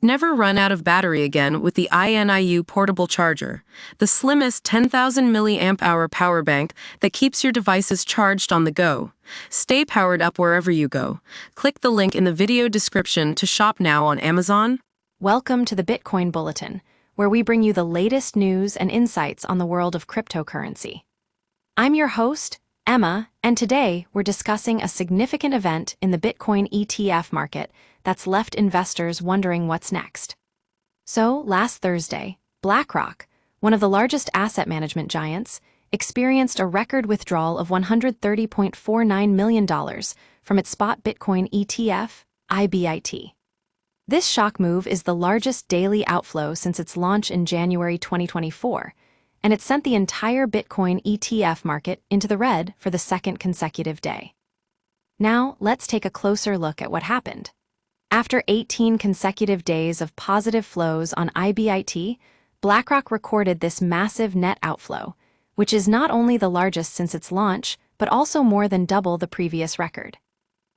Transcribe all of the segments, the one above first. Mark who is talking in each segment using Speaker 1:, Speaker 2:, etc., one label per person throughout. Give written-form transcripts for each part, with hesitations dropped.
Speaker 1: Never run out of battery again with the INIU portable charger, the slimmest 10,000 mAh power bank that keeps your devices charged on the go. Stay powered up wherever you go. Click the link in the video description to shop now on Amazon.
Speaker 2: Welcome to the Bitcoin Bulletin, where we bring you the latest news and insights on the world of cryptocurrency. I'm your host, Emma, and today we're discussing a significant event in the Bitcoin ETF market that's left investors wondering what's next. So, last Thursday, BlackRock, one of the largest asset management giants, experienced a record withdrawal of $130.49 million from its spot Bitcoin ETF, IBIT. This shock move is the largest daily outflow since its launch in January 2024, and it sent the entire Bitcoin ETF market into the red for the second consecutive day. Now, let's take a closer look at what happened. After 18 consecutive days of positive flows on IBIT, BlackRock recorded this massive net outflow, which is not only the largest since its launch, but also more than double the previous record.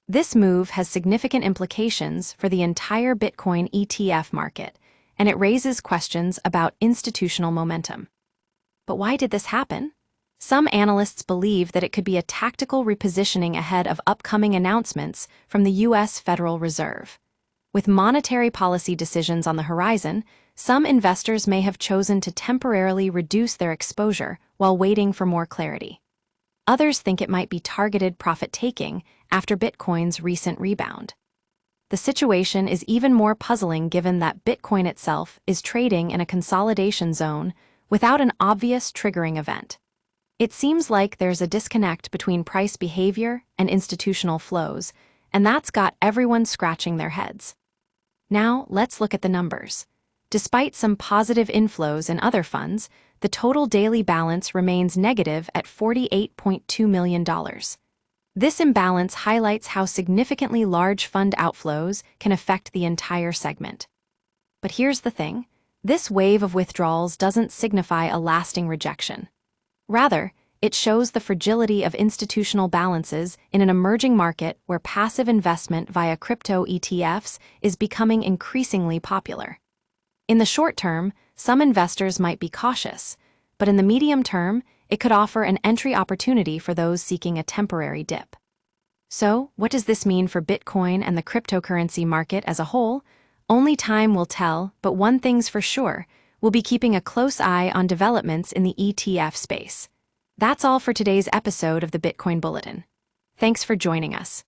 Speaker 2: This move has significant implications for the entire Bitcoin ETF market, and it raises questions about institutional momentum. But why did this happen? Some analysts believe that it could be a tactical repositioning ahead of upcoming announcements from the U.S. Federal Reserve. With monetary policy decisions on the horizon, some investors may have chosen to temporarily reduce their exposure while waiting for more clarity. Others think it might be targeted profit-taking after Bitcoin's recent rebound. The situation is even more puzzling given that Bitcoin itself is trading in a consolidation zone without an obvious triggering event. It seems like there's a disconnect between price behavior and institutional flows, and that's got everyone scratching their heads. Now, let's look at the numbers. Despite some positive inflows in other funds, the total daily balance remains negative at $48.2 million. This imbalance highlights how significantly large fund outflows can affect the entire segment. But here's the thing. This wave of withdrawals doesn't signify a lasting rejection. Rather, it shows the fragility of institutional balances in an emerging market where passive investment via crypto ETFs is becoming increasingly popular. In the short term, some investors might be cautious, but in the medium term, it could offer an entry opportunity for those seeking a temporary dip. So, what does this mean for Bitcoin and the cryptocurrency market as a whole? Only time will tell, but one thing's for sure, we'll be keeping a close eye on developments in the ETF space. That's all for today's episode of the Bitcoin Bulletin. Thanks for joining us.